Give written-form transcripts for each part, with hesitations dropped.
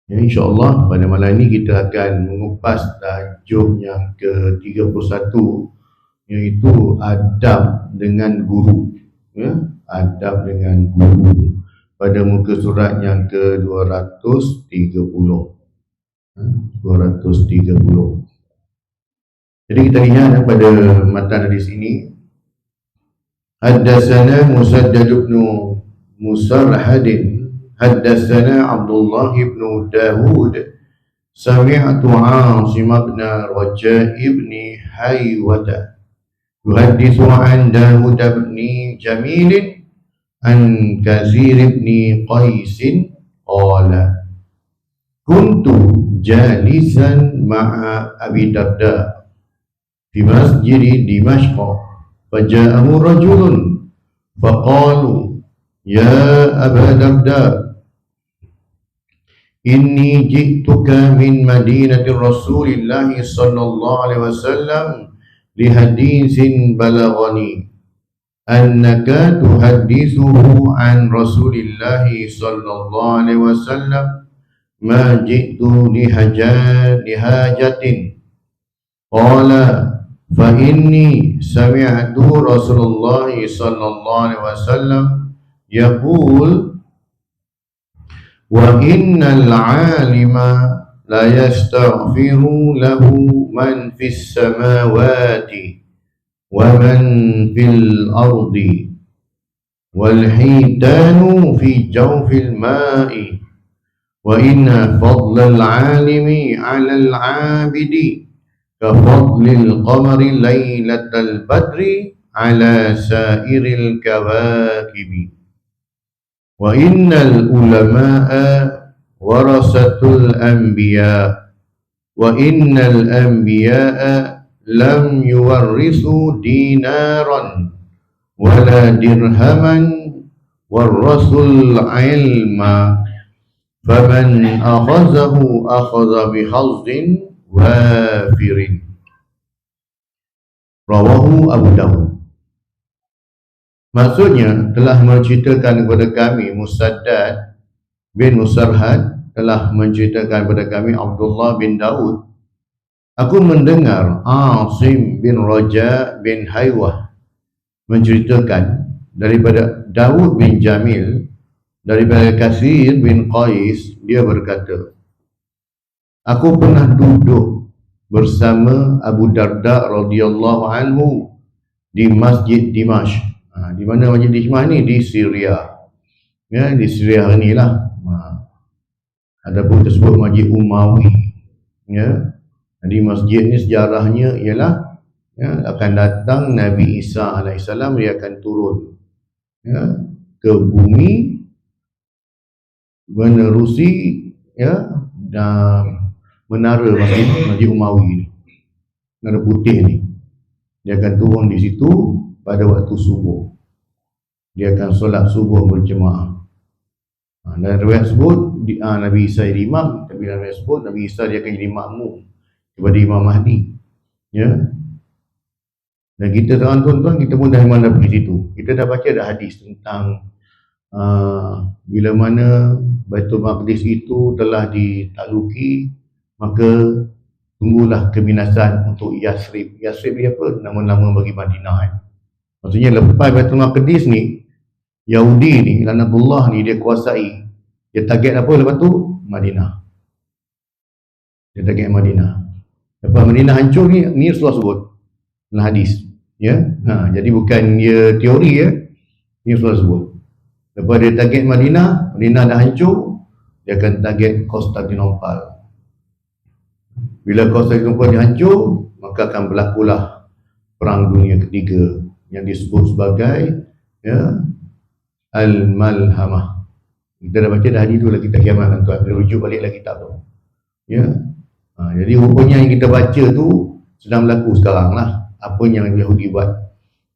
Ya, InsyaAllah pada malam ini kita akan mengupas tajuk yang ke-31, iaitu adab dengan guru. Ya, adab dengan guru pada muka surat yang ke-230. 230. Jadi kita lihat pada matan hadis ini, Haddatsana Musaddad bin Musarhad حدثنا عبد الله بن داود سمعت عاصم بن رجاء بن حيوة يحدث عن داود بن جميل عن كثير بن قيس قال كنت جالسا مع أبي الدرداء في مسجد دمشق فجاءه رجل فقالوا يا أبا الدرداء إني جئتك من مدينة رسول الله صلى الله عليه وسلم لحديث بلغني أنك تحدثه عن رسول الله صلى الله عليه وسلم ما جئت لحاجة قال فإني سمعت رسول الله صلى الله عليه وسلم يقول وَإِنَّ الْعَالِمَ لَا يَسْتَغْفِرُ لَهُ مَنْ فِي السَّمَاوَاتِ وَمَنْ فِي الْأَرْضِ وَالْحِيتَانُ فِي جَوْفِ الْمَاءِ وَإِنَّ فَضْلَ الْعَالِمِ عَلَى الْعَابِدِ كَفَضْلِ الْقَمَرِ لَيْلَةَ الْبَدْرِ عَلَى سَائِرِ الْكَوَاكِبِ وَإِنَّ الْعُلَمَاءَ وَرَثَةُ الْأَنْبِيَاءِ وَإِنَّ الْأَنْبِيَاءَ لَمْ يُوَرِّثُوا دِينَارًا وَلَا دِرْهَمًا وَرَّثُوا الْعِلْمَ فَمَنْ أَخَذَهُ أَخَذَ بِحَظٍّ وَافِرٍ. Rawahu Abu Dawud. Maksudnya telah menceritakan kepada kami Musaddad bin Musarhad telah menceritakan kepada kami Abdullah bin Daud. Aku mendengar Asim bin Raja bin Haywah menceritakan daripada Daud bin Jamil daripada Kathir bin Qais. Dia berkata, aku pernah duduk bersama Abu Darda radhiyallahu anhu di Masjid Dimashq. Di mana Masjid Dimashq ni? Di Syria. Ya, di Syria ni lah. Ada pun tersebut Masjid Umawi. Ya. Jadi masjid ni sejarahnya ialah akan datang Nabi Isa alaihissalam, dia akan turun ke bumi menerusi dan menara Masjid Umawi ni, menara putih ni. Dia akan turun di situ pada waktu subuh. Dia akan solat subuh berjemaah. Dan riwayat sebut Nabi Isa jadi imam, tapi dalam riwayat sebut Nabi Isa dia akan jadi makmum kepada Imam Mahdi. Ya. Dan kita tuan-tuan, kita pun dah mana pergi situ. Kita dah baca ada hadis tentang bila mana Baitul Maqdis itu telah ditakluki, maka tunggulah kebinasan untuk Yasrib. Yasrib dia apa? Nama-nama bagi Madinah. Maksudnya lepas Baitul Maqdis ni, Yahudi ni, Lanatullah ni dia kuasai. Dia target apa lepas tu? Madinah. Dia target Madinah. Lepas Madinah hancur ni Rasulullah sebut dalam hadis. Ya. Jadi bukan dia teori ya. Ni Rasulullah sebut. Lepas dia target Madinah, Madinah dah hancur, dia akan target Konstantinopel. Bila Konstantinopel dihancur, maka akan berlakulah Perang Dunia Ketiga yang disebut sebagai Al-Malhamah. Kita dah baca dah hadis tu lah, kita kiamat tuan. Kita rujuk baliklah kitab tu. Ya. Jadi rupanya yang kita baca tu sedang berlaku sekarang lah. Apa yang Yahudi buat.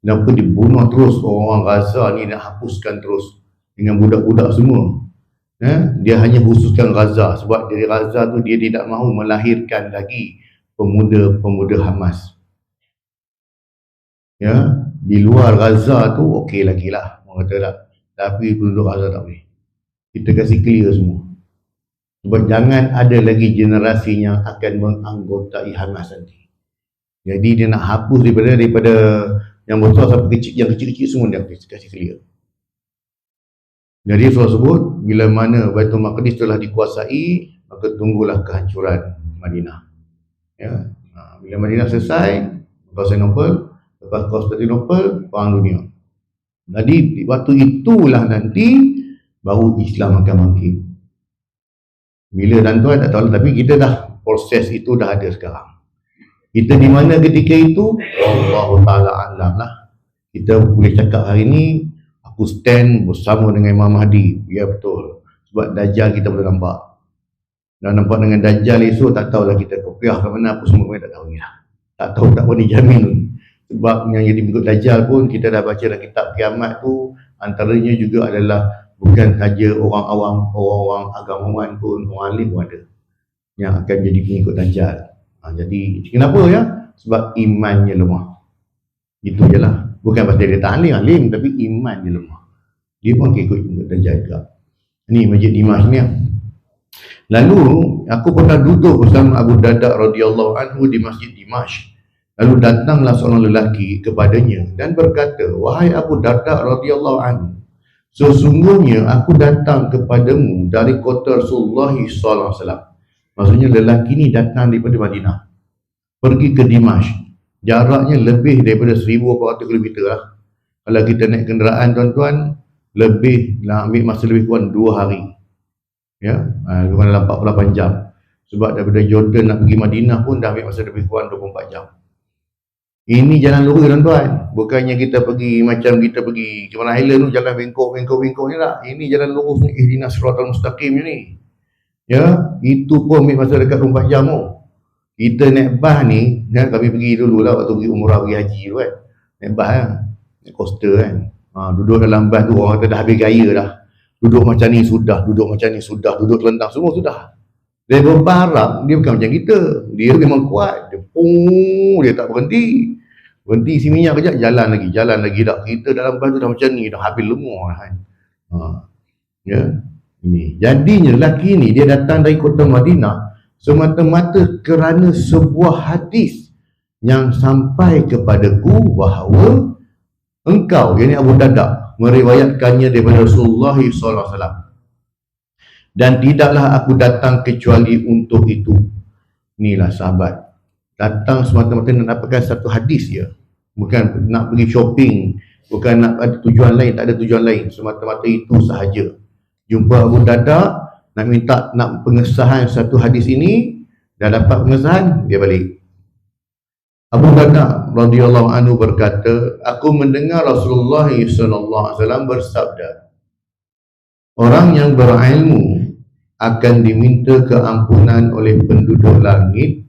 Kenapa dibunuh terus orang Gaza ni, nak hapuskan terus dengan budak-budak semua. Dia hanya khususkan Gaza sebab dari Gaza tu dia tidak mahu melahirkan lagi pemuda-pemuda Hamas. Ya, di luar Gaza tu okey lagi lah, orang kata lah. Tapi penduduk Gaza tak boleh. Kita kasih clear semua. Sebab jangan ada lagi generasi yang akan menganggotai Hamas nanti. Jadi dia nak hapus daripada yang besar sampai kecil, yang kecil-kecil semua dia kasih clear. Jadi Rasulullah sebut, bila mana Baitul Maqdis telah dikuasai, maka tunggulah kehancuran Madinah. Ya. Bila Madinah selesai, Konstantinopel, lepas Konstantinopel, perang dunia. Jadi waktu itulah nanti baru Islam akan bangkit. Bila tuan-tuan tak tahu, tapi kita dah proses itu dah ada sekarang. Kita di mana ketika itu? Allah Ta'ala alam lah. Kita boleh cakap hari ni aku stand bersama dengan Imam Mahdi. Ya betul. Sebab Dajjal kita boleh nampak. Dan nampak dengan Dajjal esok tak tahulah kita kopiah ke mana, apa semua tak tahu ni lah. Tak tahu tak boleh jamin. Sebab yang jadi mengikut Dajjal pun kita dah baca dalam kitab kiamat tu, antaranya juga adalah bukan saja orang awam, orang-orang agamawan pun, orang alim pun ada yang akan jadi pengikut Dajjal. Jadi kenapa ya? Sebab imannya lemah. Itu je lah. Bukan pasal dia tak alim, tapi iman dia lemah. Dia pun ikut Dajjal juga. Ni Masjid Dimash ni. Lalu aku pernah duduk bersama Abu Darda radhiyallahu anhu di Masjid Dimash. Lalu datanglah seorang lelaki kepadanya dan berkata, "Wahai Abu Darda radhiyallahu anhu, sesungguhnya aku datang kepadamu dari kota Rasulullah sallallahu alaihi wasallam." Maksudnya lelaki ni datang daripada Madinah, pergi ke Dimash. Jaraknya lebih daripada 1400 km lah. Kalau kita naik kenderaan tuan-tuan, lebih nak ambil masa lebih kurang 2 hari. Ya, lebih kurang dalam 48 jam. Sebab daripada Jordan nak pergi Madinah pun dah ambil masa lebih kurang 24 jam. Ini jalan lurus tuan-tuan. Bukannya kita pergi macam kita pergi ke mana island tu, jalan bengkok ni lah. Ini jalan lurus ni, ihdinas siratal mustaqim ni. Ya, itu pun ambil masa dekat 24 jam tu. Kita naik bas ni, kami pergi dulu lah waktu pergi umrah, pergi haji tu kan. Naik bas kan, naik coaster kan. Duduk dalam bas tu orang kata dah habis gaya dah. Duduk macam ni sudah, duduk macam ni sudah, duduk telentang semua sudah. Driver bas Arab, dia bukan macam kita. Dia memang kuat, dia tak berhenti. Berhenti isi minyak kejap, jalan lagi dah. Kita dalam bas tu dah macam ni, dah habis lemah kan. Ya. Ini. Jadinya lelaki ni dia datang dari kota Madinah semata-mata kerana sebuah hadis yang sampai kepadaku bahawa engkau, yakni Abu Darda, meriwayatkannya daripada Rasulullah SAW. Dan tidaklah aku datang kecuali untuk itu. Inilah sahabat. Datang semata-mata nak dapatkan satu hadis je. Bukan nak pergi shopping, bukan nak ada tujuan lain, tak ada tujuan lain. Semata-mata itu sahaja. Jumpa Abu Darda, nak minta nak pengesahan satu hadis ini, dah dapat pengesahan, dia balik. Abu Darda radhiyallahu anhu berkata, aku mendengar Rasulullah SAW bersabda, orang yang berilmu akan diminta keampunan oleh penduduk langit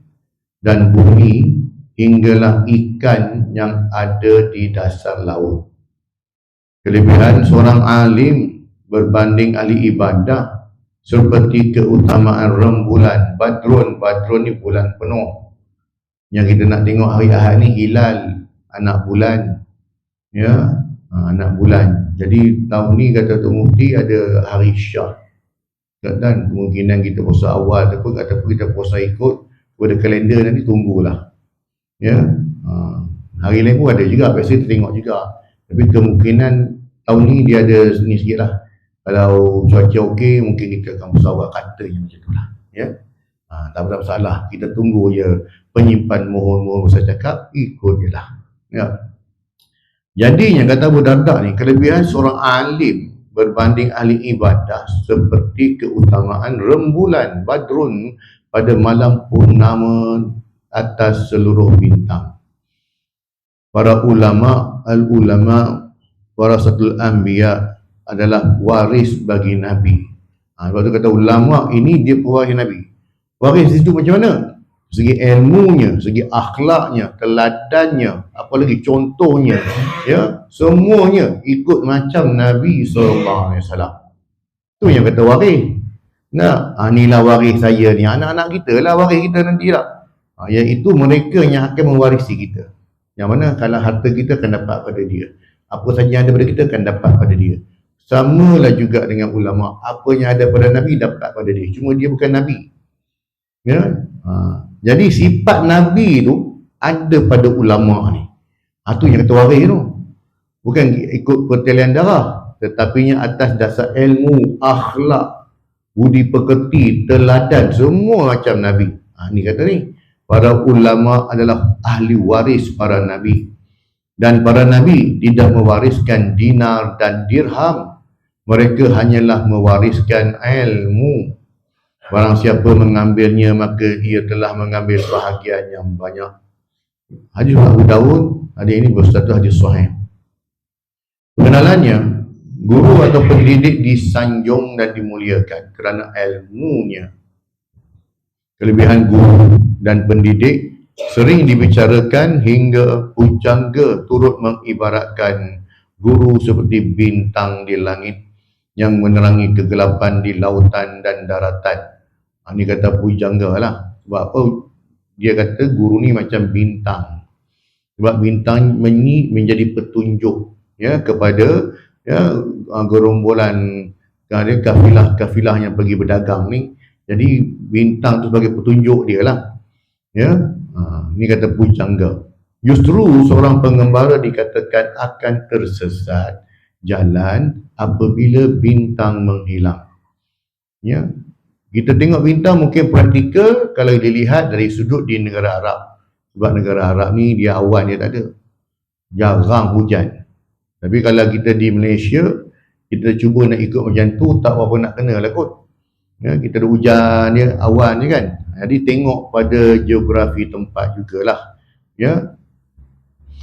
dan bumi hinggalah ikan yang ada di dasar laut. Kelebihan seorang alim berbanding ahli ibadah seperti keutamaan rembulan badrun. Badrun ni bulan penuh. Yang kita nak tengok hari Ahad ni hilal, anak bulan. Ya, anak bulan. Jadi tahun ni kata Tok Mufti ada hari Syah. Dan kemungkinan kita puasa awal ataupun kita puasa ikut pada kalender nanti, tunggulah. Ya. Hari lain pun ada juga, biasa kita tengok juga. Tapi kemungkinan tahun ni dia ada ni sikit lah. Kalau cuaca okey, mungkin kita akan bersawak katanya macam tu lah. Ya? Tak ada masalah. Kita tunggu je penyimpan mohon-mohon saya cakap, ikut je lah. Ya. Jadinya kata Abu Darda ni, kelebihan seorang alim berbanding ahli ibadah seperti keutamaan rembulan badrun pada malam purnama atas seluruh bintang. Para ulama, al-ulama warasatul anbiya, adalah waris bagi Nabi. Lepas tu kata ulama ini dia pewaris Nabi. Waris itu macam mana? Segi ilmunya, segi akhlaknya, teladannya, apalagi contohnya, ya, semuanya ikut macam Nabi SAW. Tu yang kata waris. Nah, inilah waris saya ni, anak-anak kita lah waris kita nanti lah. Iaitu mereka yang akan mewarisi kita. Yang mana kalau harta kita akan dapat pada dia, apa saja yang ada pada kita akan dapat pada dia. Samalah juga dengan ulama. Apa yang ada pada Nabi dapat pada dia. Cuma dia bukan Nabi. Ya? Jadi sifat Nabi tu ada pada ulama ni. Itu yang kata waris tu. Bukan ikut pertalian darah. Tetapinya atas dasar ilmu, akhlak, budi pekerti, teladan, semua macam Nabi. Ni kata ni. Para ulama adalah ahli waris para Nabi. Dan para Nabi tidak mewariskan dinar dan dirham. Mereka hanyalah mewariskan ilmu. Barang siapa mengambilnya, maka ia telah mengambil bahagian yang banyak. Hadis Abu Daud, hadis ini berstatus hadis sahih. Pengenalannya, guru atau pendidik disanjung dan dimuliakan kerana ilmunya. Kelebihan guru dan pendidik sering dibicarakan hingga pujangga turut mengibaratkan guru seperti bintang di langit yang menerangi kegelapan di lautan dan daratan. Ini kata pujangga lah. Sebab apa? Dia kata guru ni macam bintang. Sebab bintang ini menjadi petunjuk ya kepada gerombolan kafilah-kafilah yang pergi berdagang ni. Jadi bintang tu sebagai petunjuk dia lah. Ya, ini kata pujangga. Justru seorang pengembara dikatakan akan tersesat jalan apabila bintang menghilang. Ya, kita tengok bintang mungkin praktikal kalau dilihat dari sudut di negara Arab. Sebab negara Arab ni dia awan dia tak ada. Jarang hujan. Tapi kalau kita di Malaysia, kita cuba nak ikut macam tu, tak apa nak kena lah kot. Ya, kita ada hujan dia, awan je kan. Jadi tengok pada geografi tempat jugalah. Ya.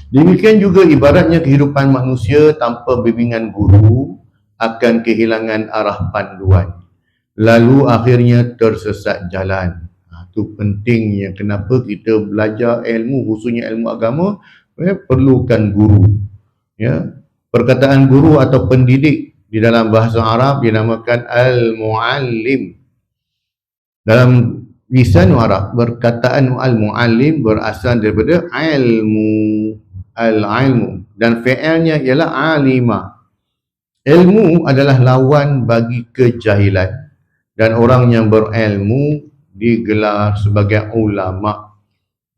Demikian juga ibaratnya kehidupan manusia tanpa bimbingan guru akan kehilangan arah panduan. Lalu akhirnya tersesat jalan. Itu pentingnya kenapa kita belajar ilmu, khususnya ilmu agama, perlukan guru. Ya. Perkataan guru atau pendidik di dalam bahasa Arab dinamakan al-muallim. Dalam lisan Arab, perkataan al-muallim berasal daripada ilmu, al-ilmu, dan fi'ilnya ialah alima. Ilmu adalah lawan bagi kejahilan. Dan orang yang berilmu digelar sebagai ulama.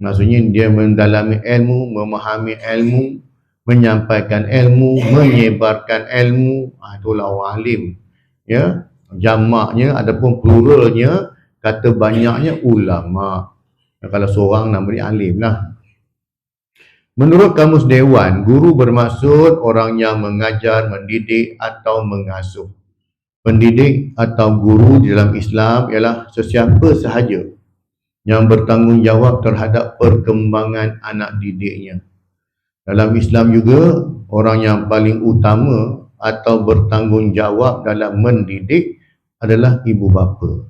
Maksudnya dia mendalami ilmu, memahami ilmu, menyampaikan ilmu, menyebarkan ilmu. Itulah orang alim. Ya, jamaknya adapun pluralnya, kata banyaknya ulama. Kalau seorang nama dia alim lah. Menurut Kamus Dewan, guru bermaksud orang yang mengajar, mendidik atau mengasuh. Pendidik atau guru di dalam Islam ialah sesiapa sahaja yang bertanggungjawab terhadap perkembangan anak didiknya. Dalam Islam juga, orang yang paling utama atau bertanggungjawab dalam mendidik adalah ibu bapa.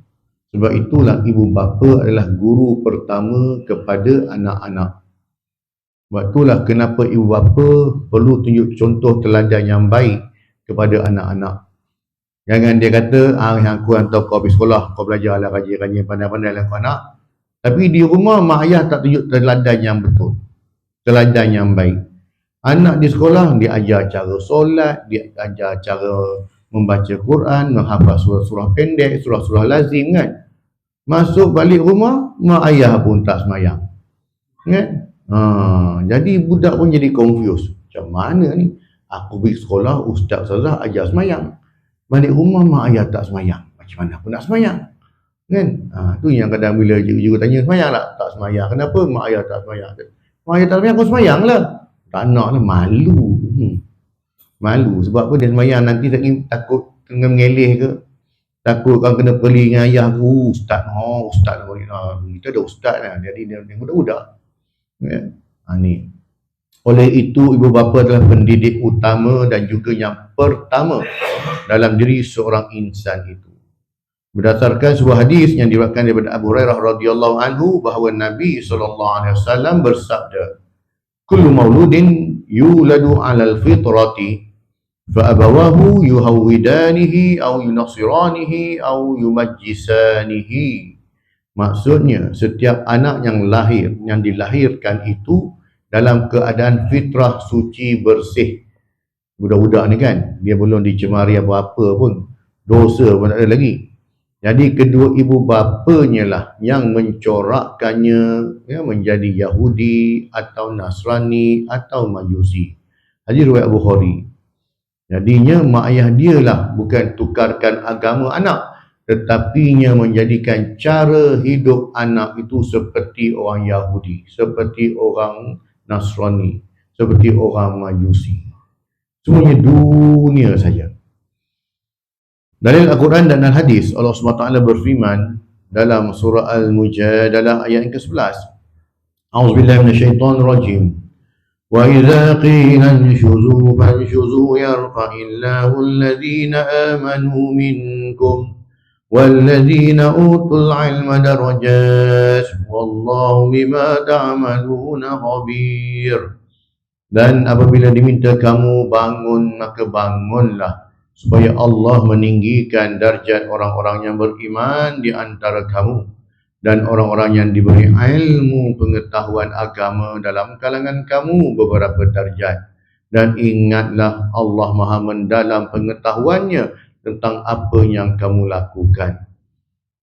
Sebab itulah ibu bapa adalah guru pertama kepada anak-anak. Sebab itulah kenapa ibu bapa perlu tunjuk contoh teladan yang baik kepada anak-anak. Jangan dia kata, yang aku hantar kau pergi sekolah, kau belajarlah rajin-rajin, pandai-pandai lah kau anak. Tapi di rumah, mak ayah tak tunjuk teladan yang betul. Teladan yang baik. Anak di sekolah, dia ajar cara solat, dia ajar cara membaca Quran, menghafal surah-surah pendek, surah-surah lazim kan. Masuk balik rumah, mak ayah pun tak semayang. Kan? Jadi budak pun jadi confused. Macam mana ni? Aku pergi sekolah, ustaz ustazah ajar semayang. Balik rumah mak ayah tak semayang. Macam mana aku nak semayang? Kan? Tu yang kadang bila cikgu tanya semayang tak? Tak semayang. Kenapa mak ayah tak semayang? Mak ayah tak semayang, aku semayang lah. Tak nak lah, malu. Malu. Sebab apa dia semayang nanti takut kena mengelih ke? Takut kau kena peli dengan ayah ke? Ustaz. Ustaz. Kita ada ustaz lah. Jadi dia budak-budak. Ya? Ni. Oleh itu, ibu bapa adalah pendidik utama dan juga yang pertama dalam diri seorang insan itu. Berdasarkan sebuah hadis yang diriwayatkan daripada Abu Hurairah radhiyallahu anhu bahawa Nabi SAW bersabda, "Kullu mauludin yuladu 'alal fitrati fa abawahu yuhawwidanihi aw yunasiranihi aw yumajjisanihi." Maksudnya, setiap anak yang lahir, yang dilahirkan itu dalam keadaan fitrah suci bersih, Budak-budak ni kan, dia belum dicemari apa-apa pun, dosa pun tak ada lagi. Jadi kedua ibu bapanya lah yang mencorakkannya ya, menjadi Yahudi atau Nasrani atau Majusi. Hadis riwayat Bukhari. Jadinya mak ayah dia lah bukan tukarkan agama anak, tetapinya menjadikan cara hidup anak itu seperti orang Yahudi, seperti orang Nasrani, seperti orang Majusi. Semuanya dunia saja. Dalil Al-Quran dan Al-Hadis, Allah SWT berfirman dalam surah Al-Mujadalah ayat yang ke-11. A'udzubillahi minasyaitonirrajim. Wa idza qila inshuzu fanshuzu yarfa'illahu alladhina amanu minkum walladhina utul ilma darajat wallahu bima ta'maluna khabir. Dan apabila diminta kamu bangun, maka bangunlah, supaya Allah meninggikan darjat orang-orang yang beriman di antara kamu dan orang-orang yang diberi ilmu pengetahuan agama dalam kalangan kamu beberapa darjat. Dan ingatlah Allah Maha mendalam pengetahuannya tentang apa yang kamu lakukan.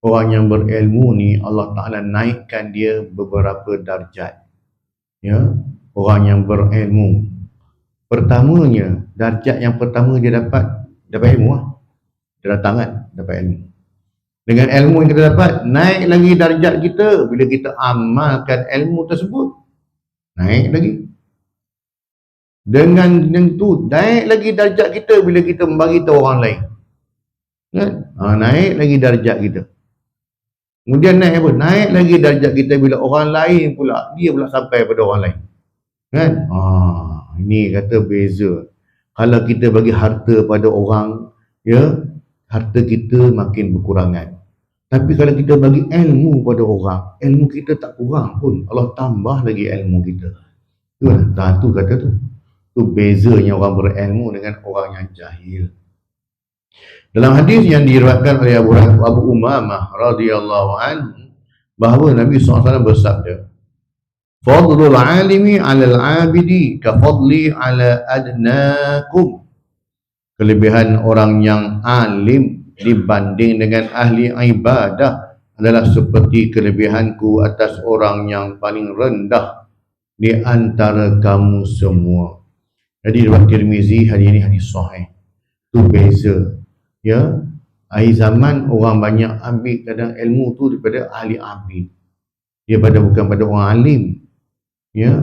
Orang yang berilmu ni Allah Ta'ala naikkan dia beberapa darjat. Ya, orang yang berilmu. Pertamanya, darjat yang pertama dia dapat ilmu lah. Dia datang kan, dapat ilmu. Dengan ilmu yang kita dapat, naik lagi darjat kita bila kita amalkan ilmu tersebut. Naik lagi. Dengan yang tu, naik lagi darjat kita bila kita membagi tahu orang lain. Kan? Naik lagi darjat kita. Kemudian naik apa? Naik lagi darjat kita bila orang lain pula, dia pula sampai pada orang lain. Kan? Ini kata beza. Kalau kita bagi harta pada orang, ya, harta kita makin berkurangan. Tapi kalau kita bagi ilmu pada orang, ilmu kita tak kurang pun. Allah tambah lagi ilmu kita. Tu kata tu. Tu bezanya orang berilmu dengan orang yang jahil. Dalam hadis yang diriwayatkan oleh Abu Umamah radhiyallahu anhu, bahawa Nabi SAW bersabda, Fadlul alimi alal abidi ka fadli ala adnakum. Kelebihan orang yang alim dibanding dengan ahli ibadah adalah seperti kelebihanku atas orang yang paling rendah di antara kamu semua. Jadi riwayat Tirmizi, hadis ini hadis sahih. Tu beza. Ya, akhir zaman orang banyak ambil kadang ilmu tu daripada ahli abid. Dia bukan pada orang alim. Ya,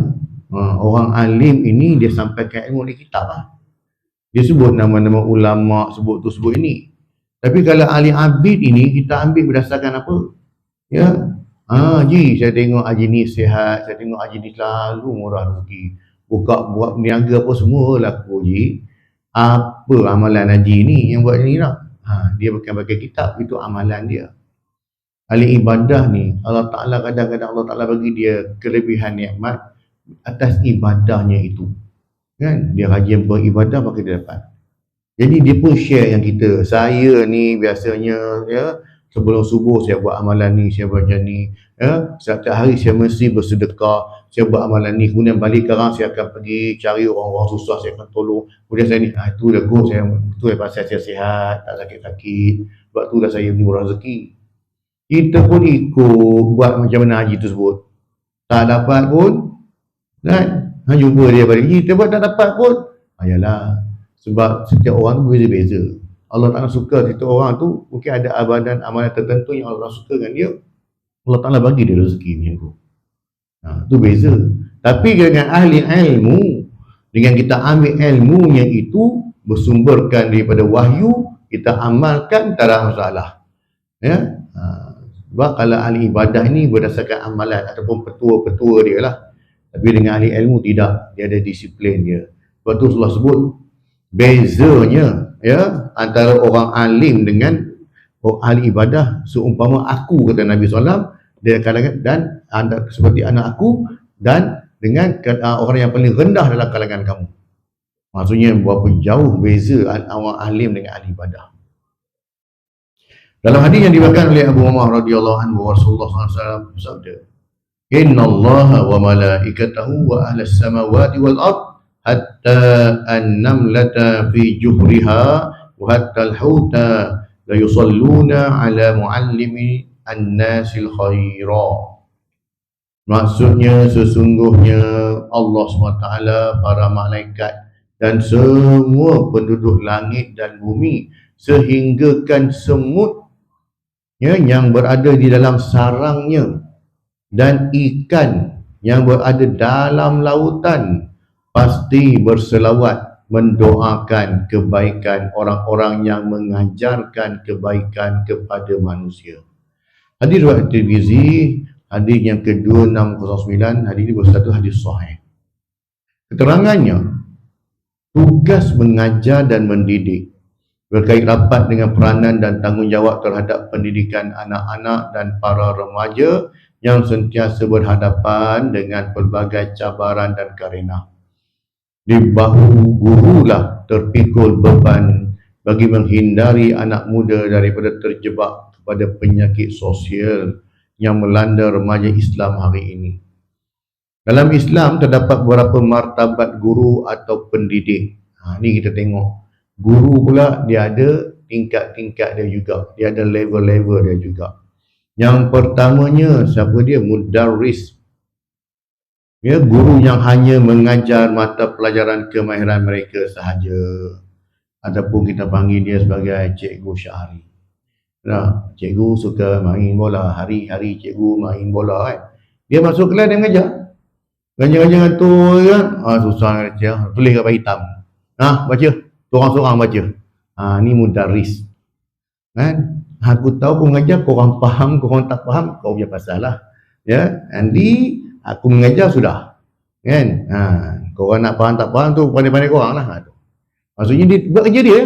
orang alim ini dia sampaikan ilmu di kitab lah. Dia sebut nama-nama ulama, sebut tu sebut ini. Tapi kalau ahli abid ini kita ambil berdasarkan apa? Ya, Haji, saya tengok Haji ni sihat, saya tengok Haji ni selalu murah rezeki, buat niaga apa semua laku Haji. Apa amalan Haji ni yang buat ni lah? Dia bukan pakai kitab, itu amalan dia. Ahli ibadah ni, Allah Ta'ala kadang-kadang Allah Ta'ala bagi dia kelebihan nikmat atas ibadahnya itu. Kan? Dia rajin beribadah maka dia dapat. Jadi dia pun share yang kita. Saya ni biasanya ya, sebelum subuh saya buat amalan ni, saya buat macam ni. Ya, setiap hari saya mesti bersedekah, saya buat amalan ni. Kemudian balik sekarang saya akan pergi cari orang-orang susah, saya akan tolong. Kemudian saya ni, itu dah go, itu pasal saya sihat, tak sakit-sakit. Sebab tu dah saya murah rezeki. Kita pun ikut buat macam mana haji tersebut. Tak dapat pun, kan? Jumpa dia balik. Kita buat tak dapat pun. Ayalah. Sebab setiap orang tu beza-beza. Allah Ta'ala suka setiap orang tu, mungkin ada amalan tertentu yang Allah suka dengan dia. Allah Ta'ala bagi dia rezeki macam tu. Tu beza. Tapi dengan ahli ilmu, dengan kita ambil ilmunya itu, bersumberkan daripada wahyu, kita amalkan, tak ada masalah. Ya. Sebab kalau ahli ibadah ini berdasarkan amalan ataupun petua-petua dia lah. Tapi dengan ahli ilmu tidak, dia ada disiplin dia. Sebab tu Allah sebut bezanya ya antara orang alim dengan ahli ibadah seumpama aku, kata Nabi SAW, dia kalangan dan seperti anak aku, dan dengan orang yang paling rendah dalam kalangan kamu. Maksudnya berapa jauh beza orang alim dengan ahli ibadah. Dalam hadis yang diriwayatkan oleh Abu Umar radhiyallahu anhu, Rasulullah SAW bersabda, Inna Allah wa malaikatahu wa ahlas samawati wal ard hatta an-namlata fi juhriha wa hatta al-huta la yusalluna ala muallimi an-nasil khaira. Maksudnya sesungguhnya Allah SWT, para malaikat dan semua penduduk langit dan bumi, sehinggakan semut yang berada di dalam sarangnya dan ikan yang berada dalam lautan pasti berselawat mendoakan kebaikan orang-orang yang mengajarkan kebaikan kepada manusia. Hadis riwayat Tirmizi, hadis yang ke-2609, hadis ini bersatu hadis sahih. Keterangannya, tugas mengajar dan mendidik berkait rapat dengan peranan dan tanggungjawab terhadap pendidikan anak-anak dan para remaja yang sentiasa berhadapan dengan pelbagai cabaran dan karenah. Di bahu gurulah terpikul beban bagi menghindari anak muda daripada terjebak kepada penyakit sosial yang melanda remaja Islam hari ini. Dalam Islam terdapat beberapa martabat guru atau pendidik. Ni kita tengok. Guru pula dia ada tingkat-tingkat dia juga. Dia ada level-level dia juga. Yang pertamanya, siapa dia? Mudarris. Ya, guru yang hanya mengajar mata pelajaran kemahiran mereka sahaja. Adapun kita panggil dia sebagai cikgu syahri. Nah, cikgu suka main bola, hari-hari cikgu main bola kan. Dia masuk kelas dia mengajar. Ngajar-ngajar ngantuk kan. Susah ngajar. Tulis kat hitam. Baca. Seorang-seorang baca. Ni mudarris. Kan? Aku tahu kau mengajar, kau orang faham, kau orang tak faham, kau punya pasal lah. Ya, nanti aku mengajar sudah. Kan? Kau orang nak faham tak faham tu pandai-pandai kau orang lah. Maksudnya dia buat kerja dia.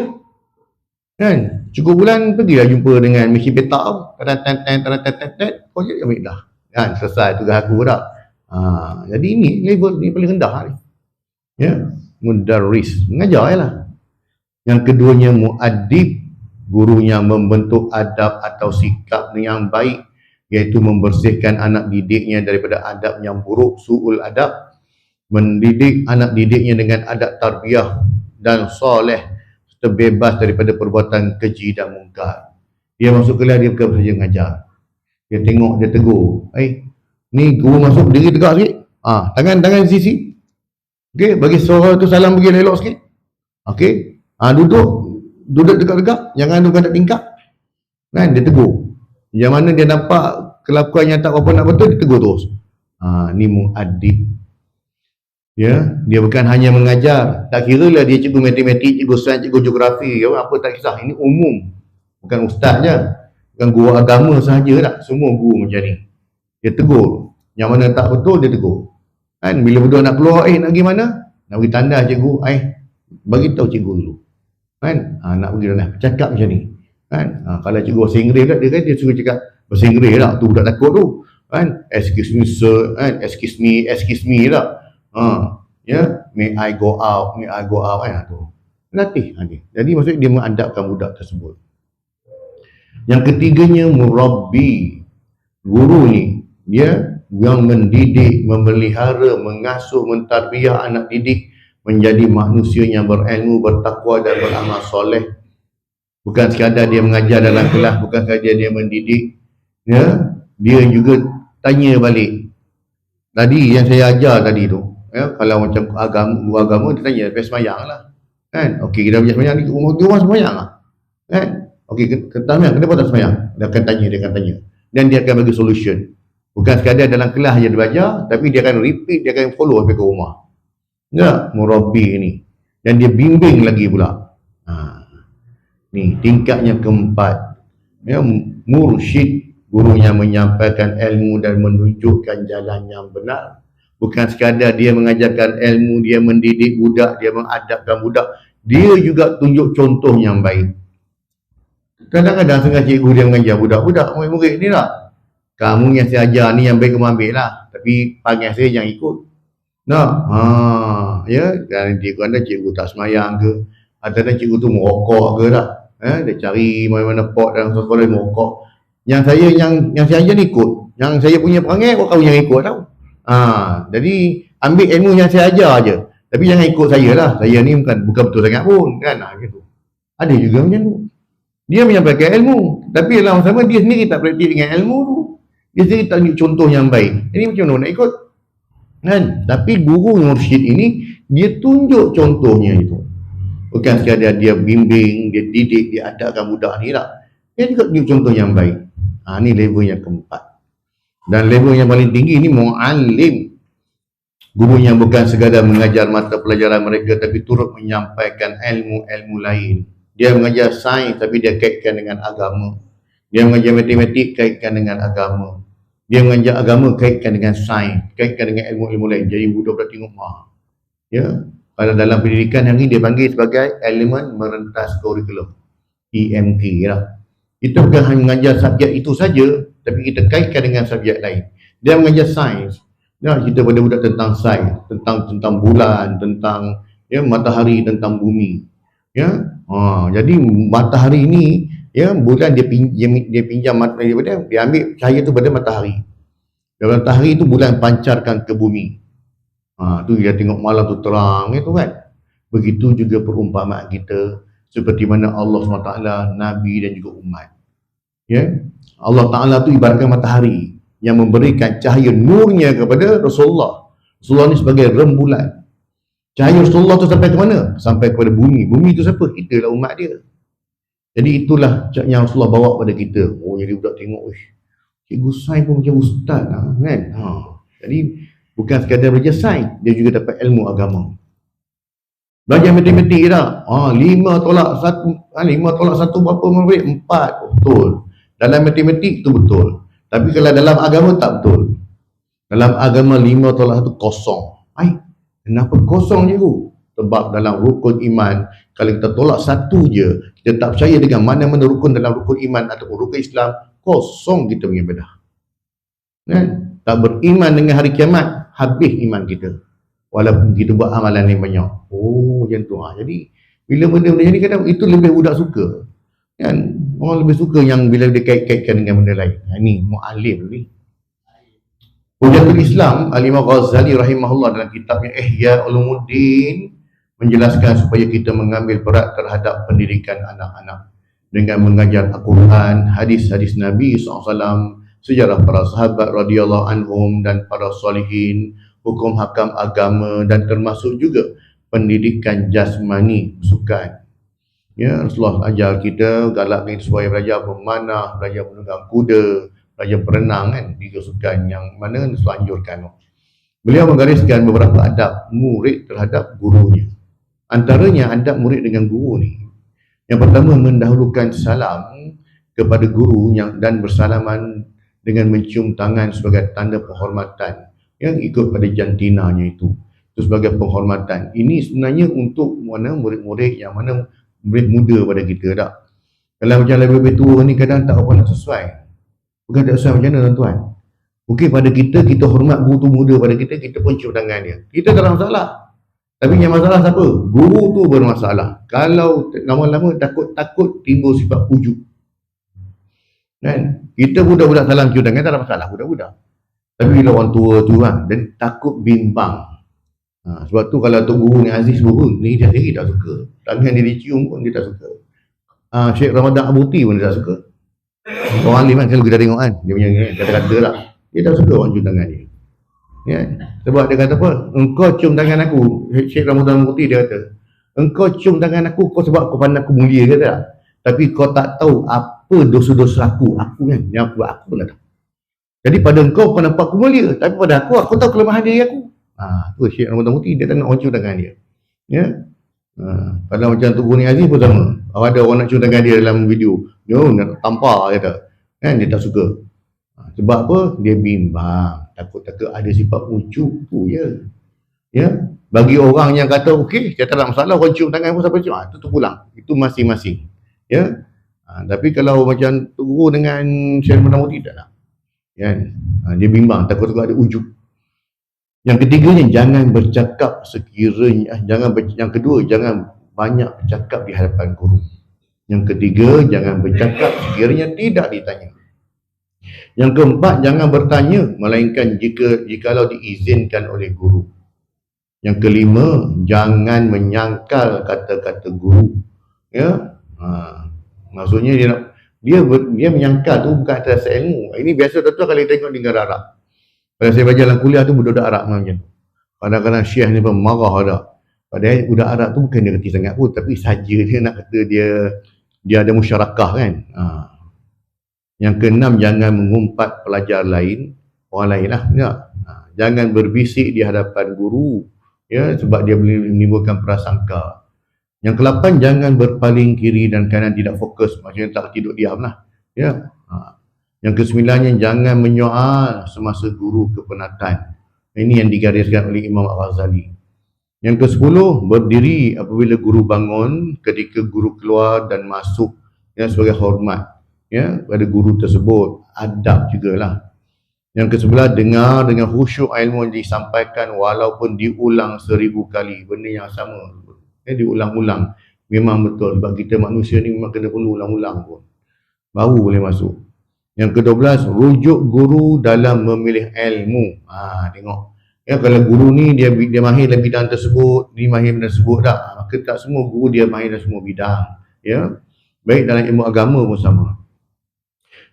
Kan? Cukup bulan pergilah jumpa dengan mesin petak tu. Kau je ambil dah. Kan? Selesai tugas aku dah. Jadi ini level ni paling rendah ni. Ya, mudarris, mengajar lah. Yang keduanya muaddib, guru yang membentuk adab atau sikap yang baik, iaitu membersihkan anak didiknya daripada adab yang buruk, su'ul adab, mendidik anak didiknya dengan adab tarbiyah dan soleh, terbebas daripada perbuatan keji dan mungkar. Dia masuk kelas, dia bukan saja mengajar. Dia tengok, dia tegur. Ni guru masuk, diri tegak sikit. Tangan sisi. Okey, bagi suara tu salam bagi elok sikit. Okey. Duduk dekat-dekat, jangan duduk kat tingkap. Kan, dia tegur. Yang mana dia nampak kelakuan yang tak apa nak betul, dia tegur terus. Ni muaddib. Ya, dia bukan hanya mengajar. Tak kira lah dia cikgu matematik, cikgu sains, cikgu geografi, apa tak kisah. Ini umum. Bukan ustaz je. Bukan guru agama sahaja tak. Semua guru macam ni. Dia tegur. Yang mana tak betul, dia tegur. Kan, bila berdua nak keluar, nak pergi mana? Nak pergi tandas cikgu, bagi tahu cikgu dulu. Kan, nak pergi tandas, cakap macam ni. Kan, kalau cikgu bahasa Inggeris tak, dia suruh cakap bahasa Inggeris tak, tu budak takut tu. Kan, excuse me sir, kan, excuse me tak. May I go out kan, tu. Latih dia. Jadi maksudnya dia mengadapkan budak tersebut. Yang ketiganya murabbi. Guru ni dia yang mendidik, memelihara, mengasuh, mentarbiyah anak didik menjadi manusia yang berilmu, bertakwa dan beramal soleh. Bukan sekadar dia mengajar dalam kelas, bukan sekadar dia mendidik. Ya, dia juga tanya balik. Tadi yang saya ajar tadi tu, ya, kalau macam agama dia tanya, lepas semayang lah. Kan? Okey, kita punya semayang ni, rumah semayang lah. Kan? Okey, kenapa tak semayang? Dia akan tanya. Dan dia akan bagi solution. Bukan sekadar dalam kelas je dia belajar, tapi dia akan repeat, dia akan follow sampai ke rumah. Ya, murabbi ni. Dan dia bimbing lagi pula. Ni tingkatnya keempat. Ya, mursyid, guru yang menyampaikan ilmu dan menunjukkan jalan yang benar. Bukan sekadar dia mengajarkan ilmu, dia mendidik budak, dia mengadapkan budak, dia juga tunjuk contoh yang baik. Kadang-kadang setengah cikgu dia mengajar budak-budak, murid-murid ni lah. Kamu yang saya ajar ni yang baik kamu ambil lah. Tapi panggil saya jangan ikut. Ya, dan cikgu tak semayang ke, atau cikgu tu merokok ke tak. Dia cari mana-mana pot dalam sekolah dia merokok. Yang saya ajar ni ikut. Yang saya punya perangai kau yang ikut tau. Jadi ambil ilmu yang saya ajar je. Tapi jangan ikut saya lah, saya ni bukan betul sangat pun kan, gitu. Ada juga macam tu, dia menyampaikan ilmu tapi dalam sama dia sendiri tak praktis dengan ilmu tu, dia sendiri tak tunjuk contoh yang baik. Jadi macam mana nak ikut kan? Tapi guru mursyid ini dia tunjuk contohnya itu, bukan sekadar dia bimbing, dia didik, dia adapkan budak ni lah, dia juga tunjuk contoh yang baik. Ni level yang keempat. Dan level yang paling tinggi ni muallim, guru yang bukan sekadar mengajar mata pelajaran mereka tapi turut menyampaikan ilmu-ilmu lain. Dia mengajar sains tapi dia kaitkan dengan agama. Dia mengajar matematik kaitkan dengan agama. Dia mengajar agama kaitkan dengan sains, kaitkan dengan ilmu-ilmu lain. Jadi budak-budak tengok ya, pada dalam pendidikan hari ini dia panggil sebagai elemen merentas kurikulum, EMK lah. Kita bukan hanya mengajar subjek itu saja, tapi kita kaitkan dengan subjek lain. Dia mengajar sains, ya, kita pada budak tentang sains, tentang bulan, tentang matahari, tentang bumi. Ya, jadi matahari ini, ya, bulan dia pinjam matahari daripada, dia ambil cahaya tu pada matahari. Dan matahari itu bulan pancarkan ke bumi. Tu dia tengok malam tu terang itu kan. Begitu juga perumpamaan kita, seperti mana Allah SWT, Nabi dan juga umat. Ya, Allah Ta'ala tu ibaratkan matahari yang memberikan cahaya nurnya kepada Rasulullah. Rasulullah ni sebagai rembulan. Cahaya Rasulullah tu sampai ke mana? Sampai kepada bumi. Bumi tu siapa? Kita lah, umat dia. Jadi itulah yang Rasulullah bawa pada kita. Jadi budak tengok, cikgu sains pun macam ustaz lah, kan? Jadi bukan sekadar belajar sains, dia juga dapat ilmu agama. Belajar matematik tak? 5 tolak 1, 5 tolak 1 berapa murid? 4. Betul. Dalam matematik tu betul. Tapi kalau dalam agama tak betul. Dalam agama 5 tolak 1 kosong. Kenapa kosong cikgu? Sebab dalam rukun iman, kalau kita tolak 1 je, kita tak percaya dengan mana-mana rukun dalam rukun iman ataupun rukun Islam, kosong kita punya ibadah. Kan? Tak beriman dengan hari kiamat, habis iman kita. Walaupun kita buat amalan yang banyak. Macam tu. Jadi bila benda-benda jadi kadang itu lebih budak suka. Kan? Orang lebih suka yang bila dia kait-kaitkan dengan benda lain. Ini mu'alim ni. Hujatul Islam Al-Imam Ghazali rahimahullah dalam kitabnya Ihya Ulumuddin menjelaskan supaya kita mengambil berat terhadap pendidikan anak-anak dengan mengajar Al-Quran, hadis-hadis Nabi SAW, sejarah para sahabat radhiyallahu anhum dan para salihin, hukum hakam agama, dan termasuk juga pendidikan jasmani, sukan. Ya, Rasulullah ajar kita, galakkan kita supaya belajar memanah, belajar menunggang kuda, belajar berenang kan, tiga sukan yang mana Rasulullah anjurkan. Beliau menggariskan beberapa adab murid terhadap gurunya. Antaranya adab murid dengan guru ni. Yang pertama, mendahulukan salam kepada guru dan bersalaman dengan mencium tangan sebagai tanda penghormatan yang ikut pada jantinanya itu sebagai penghormatan. Ini sebenarnya untuk mana murid-murid yang mana murid muda pada kita tak. Kalau macam lebih tua ni kadang tak apa nak sesuai. Bukan tak sesuai macam mana tuan-tuan. Mungkin pada kita hormat guru tu muda pada kita, kita pun cium tangan dia. Kita tak ada masalah. Tapi yang masalah siapa? Guru tu bermasalah. Kalau lama-lama takut timbul sifat ujub. Kan? Kita budak-budak salam cium tangan tak ada masalah, budak-budak. Tapi bila orang tua tu kan, dan takut bimbang. Sebab tu kalau Tok Guru ni Aziz guru ni dia sendiri tak suka. Tangan dia dicium pun dia tak suka. Syekh Ramadan Abuti pun dia tak suka. Orang alim kan selalu kita tengok kan, dia punya kata-kata lah. Dia tak suka orang cium tangan dia. Ya? Sebab dia kata apa? Engkau cium tangan aku, Syekh Ramadan Abuti dia kata, engkau cium tangan aku kau sebab kau pandang aku mulia ke tak? Tapi kau tak tahu apa dosa-dosa aku kan, yang buat aku pun tak tahu. Jadi pada engkau kau nampak aku mulia, tapi pada aku tahu kelemahan diri aku. Tu Syekh Ramadan Abuti dia tak nak orang cium tangan dia. Ya? Kalau macam Tok Guru ni Aziz pun sama. Ada orang nak cium tangan dia dalam video, dia nak tampar kata. Kan dia tak suka. Sebab apa? Dia bimbang, takut-takut ada sifat ujub tu je. Ya. Bagi orang yang kata okey, saya tak ada masalah orang cium tangan pun sampai cium, tu pulang. Itu masing-masing. Ya. Tapi kalau macam Tok Guru dengan Syekh Ramadan Abuti tak nak. Kan? Dia bimbang, takut-takut ada ujub. Yang ketiganya, jangan bercakap sekiranya, yang kedua, jangan banyak bercakap di hadapan guru. Yang ketiga, jangan bercakap sekiranya tidak ditanya. Yang keempat, jangan bertanya melainkan jikalau diizinkan oleh guru. Yang kelima, jangan menyangkal kata-kata guru. Ya, maksudnya dia menyangkal tu bukan atas ilmu. Ini biasa tuan-tuan kalau tengok di negara Arab. Kalau saya belajar dalam kuliah tu budak-budak Arab macam tu. Kadang-kadang Syekh ni pun marah ada. Padahal budak Arab tu bukan dia reti sangat pun, tapi saja dia nak kata dia ada musyarakah kan. Yang keenam, jangan mengumpat pelajar lain, orang lain lah. Ya. Jangan berbisik di hadapan guru, ya, sebab dia boleh menimbulkan prasangka. Yang ke-8, jangan berpaling kiri dan kanan, tidak fokus, maksudnya tak tidur diam lah. Ya. Yang ke-9, jangan menyoal semasa guru kepenatan. Ini yang digariskan oleh Imam Al-Ghazali. Yang ke-10, berdiri apabila guru bangun, ketika guru keluar dan masuk, ya, sebagai hormat, ya, pada guru tersebut. Adab jugalah. Yang ke-11, dengar dengan khusyuk ilmu yang disampaikan walaupun diulang 1000 kali. Benda yang sama, ya, diulang-ulang. Memang betul, sebab kita manusia ni memang kena perlu ulang-ulang pun, baru boleh masuk. Yang ke-12, rujuk guru dalam memilih ilmu. Tengok. Ya, kalau guru ni dia mahir dalam bidang tersebut, dia mahir dalam tersebut tak, maka tak semua guru dia mahir dalam semua bidang. Ya. Baik dalam ilmu agama pun sama.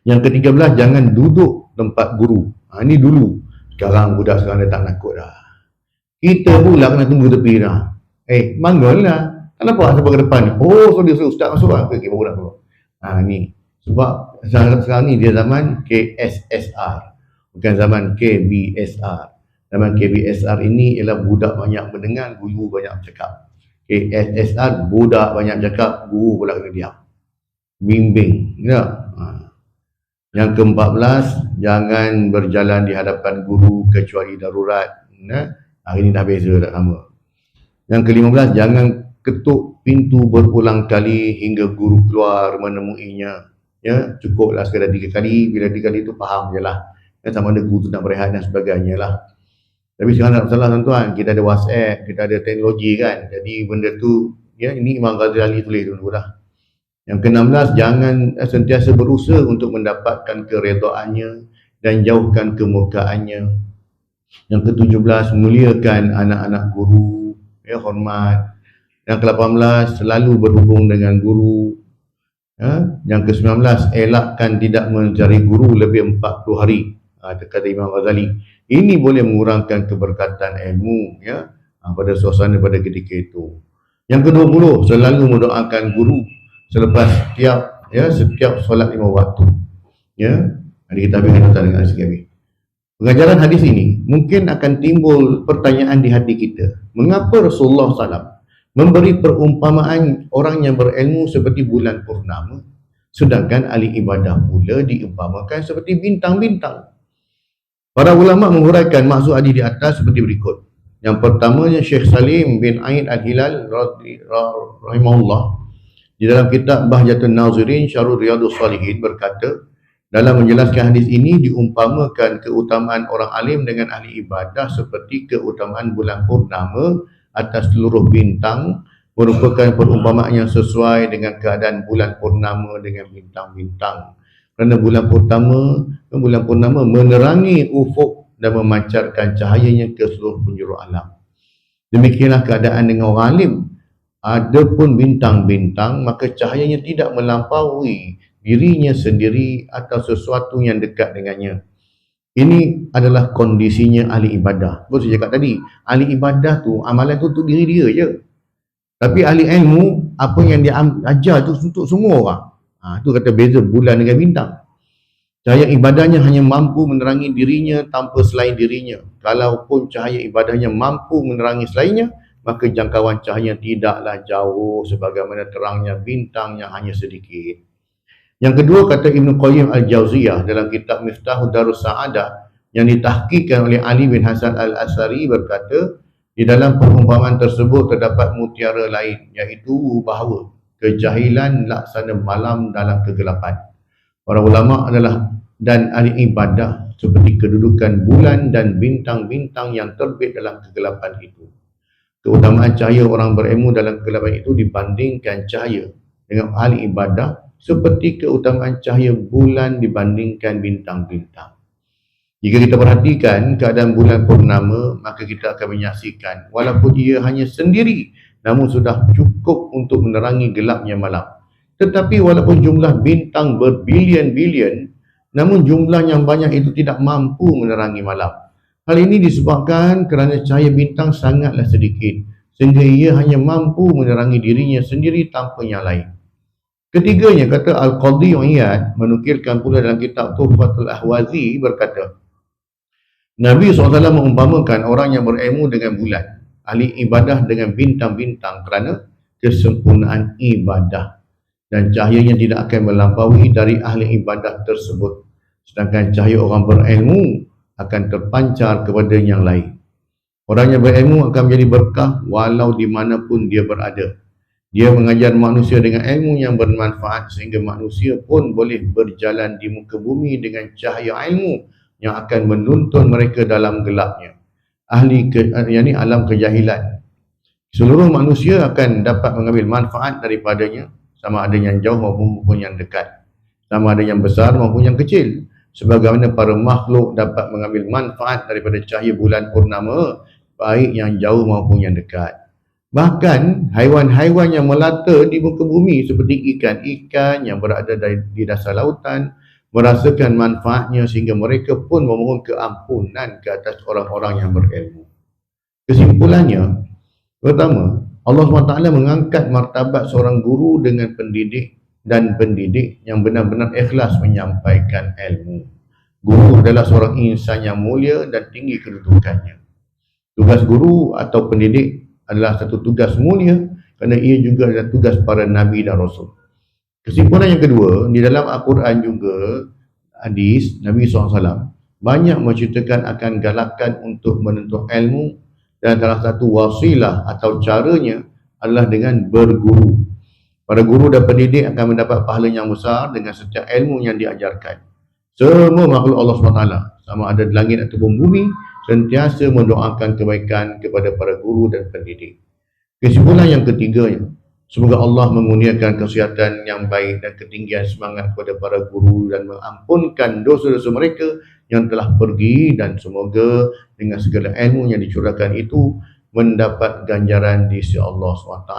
Yang ke-13, jangan duduk tempat guru. Ini dulu. Sekarang budak sekarang dah tak nakut dah. Kita pula kena tunggu tepi dah. Manggil lah. Kenapa sampai ke depan ni? Oh, sorry, ustaz masuk lah. Okay, budak dulu. Ni. Sebab sekarang ni dia zaman KSSR. Bukan zaman KBSR. Zaman KBSR ini ialah budak banyak mendengar, guru banyak bercakap. KSSR, budak banyak bercakap, guru pula kena diam. Bimbing. Ya. Yang ke-14, jangan berjalan di hadapan guru kecuali darurat. Hari ini dah beza, tak sama. Yang ke-15, jangan ketuk pintu berulang kali hingga guru keluar menemuinya. Ya, cukuplah sekadar 3 kali. Bila 3 kali itu faham je lah. Sama ada guru tu nak berehat dan sebagainya lah. Tapi sekarang tak salah tuan-tuan, kita ada WhatsApp, kita ada teknologi kan. Jadi benda tu, ya, ini Imam Ghazali tulis dulu lah. Yang ke-16, jangan sentiasa berusaha untuk mendapatkan keredaannya dan jauhkan kemurkaannya. Yang ke-17, muliakan anak-anak guru, ya, hormat. Yang ke-18, selalu berhubung dengan guru. Ya. Yang ke-19, elakkan tidak mencari guru lebih 40 hari. Kata Imam Ghazali. Ini boleh mengurangkan keberkatan ilmu, ya, pada suasana pada ketika itu. Yang ke-20, selalu mendoakan guru selepas setiap solat 5 waktu. Ya, jadi kita habiskan dengan hadis kami. Pengajaran hadis ini mungkin akan timbul pertanyaan di hati kita. Mengapa Rasulullah SAW memberi perumpamaan orang yang berilmu seperti bulan purnama, sedangkan ahli ibadah pula diumpamakan seperti bintang-bintang? Para ulama menguraikan maksud hadis di atas seperti berikut. Yang pertamanya, Syekh Salim bin Aid Al-Hilal rahimahullah di dalam kitab Bahjatun Nazirin Syarul Riyadus Salihin berkata, dalam menjelaskan hadis ini diumpamakan keutamaan orang alim dengan ahli ibadah seperti keutamaan bulan purnama atas seluruh bintang, merupakan perumpamaan yang sesuai dengan keadaan bulan purnama dengan bintang-bintang. Kerana bulan purnama menerangi ufuk dan memancarkan cahayanya ke seluruh penjuru alam. Demikianlah keadaan dengan orang alim. Adapun bintang-bintang, maka cahayanya tidak melampaui dirinya sendiri atau sesuatu yang dekat dengannya. Ini adalah kondisinya ahli ibadah. Seperti saya cakap tadi, ahli ibadah tu, amalan tu untuk diri dia je. Tapi ahli ilmu, apa yang dia ajar tu untuk semua orang. Itu kata beza bulan dengan bintang. Cahaya ibadahnya hanya mampu menerangi dirinya tanpa selain dirinya. Kalaupun cahaya ibadahnya mampu menerangi selainnya, maka jangkauan cahaya tidaklah jauh sebagaimana terangnya bintang yang hanya sedikit. Yang kedua, kata Ibn Qayyim Al-Jauziyah dalam kitab Miftahud Darus Sa'adah yang ditahqiqkan oleh Ali bin Hasan Al-Asari berkata, di dalam perumpamaan tersebut terdapat mutiara lain, iaitu bahawa kejahilan laksana malam dalam kegelapan. Para ulama adalah dan ahli ibadah seperti kedudukan bulan dan bintang-bintang yang terbit dalam kegelapan itu. Keutamaan cahaya orang berilmu dalam kegelapan itu dibandingkan cahaya dengan ahli ibadah seperti keutamaan cahaya bulan dibandingkan bintang-bintang. Jika kita perhatikan keadaan bulan purnama, maka kita akan menyaksikan walaupun ia hanya sendiri, namun sudah cukup untuk menerangi gelapnya malam. Tetapi walaupun jumlah bintang berbilion-bilion, namun jumlah yang banyak itu tidak mampu menerangi malam. Hal ini disebabkan kerana cahaya bintang sangatlah sedikit, sehingga ia hanya mampu menerangi dirinya sendiri tanpa yang lain. Ketiganya, kata Al-Qadhi Iyad, menukilkan pula dalam kitab Tuhfatul Ahwazi, berkata, Nabi SAW mengumpamakan orang yang berilmu dengan bulan, ahli ibadah dengan bintang-bintang kerana kesempurnaan ibadah, dan cahayanya tidak akan melampaui dari ahli ibadah tersebut, sedangkan cahaya orang berilmu akan terpancar kepada yang lain. Orang yang berilmu akan menjadi berkah walau di manapun dia berada. Dia mengajar manusia dengan ilmu yang bermanfaat sehingga manusia pun boleh berjalan di muka bumi dengan cahaya ilmu yang akan menuntun mereka dalam gelapnya. Alam kejahilan. Seluruh manusia akan dapat mengambil manfaat daripadanya, sama ada yang jauh maupun yang dekat, sama ada yang besar maupun yang kecil. Sebagaimana para makhluk dapat mengambil manfaat daripada cahaya bulan purnama, baik yang jauh maupun yang dekat. Bahkan haiwan-haiwan yang melata di muka bumi seperti ikan-ikan yang berada di dasar lautan merasakan manfaatnya sehingga mereka pun memohon keampunan ke atas orang-orang yang berilmu. Kesimpulannya, pertama, Allah SWT mengangkat martabat seorang guru dengan pendidik dan pendidik yang benar-benar ikhlas menyampaikan ilmu. Guru adalah seorang insan yang mulia dan tinggi kedudukannya. Tugas guru atau pendidik adalah satu tugas mulia kerana ia juga adalah tugas para Nabi dan Rasul. Kesimpulan yang kedua, di dalam Al-Quran juga, hadis Nabi SAW banyak menceritakan akan galakan untuk menuntut ilmu, dan salah satu wasilah atau caranya adalah dengan berguru. Para guru dan pendidik akan mendapat pahala yang besar dengan setiap ilmu yang diajarkan. Semua makhluk Allah SWT, sama ada di langit ataupun bumi, sentiasa mendoakan kebaikan kepada para guru dan pendidik. Kesimpulan yang ketiganya, semoga Allah mengurniakan kesihatan yang baik dan ketinggian semangat kepada para guru dan mengampunkan dosa-dosa mereka yang telah pergi, dan semoga dengan segala ilmu yang dicurahkan itu mendapat ganjaran di sisi Allah SWT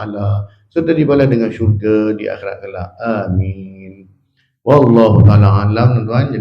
serta dibalas dengan syurga di akhirat kelak. Amin. Wallahu ta'ala alam, tuan-tuan.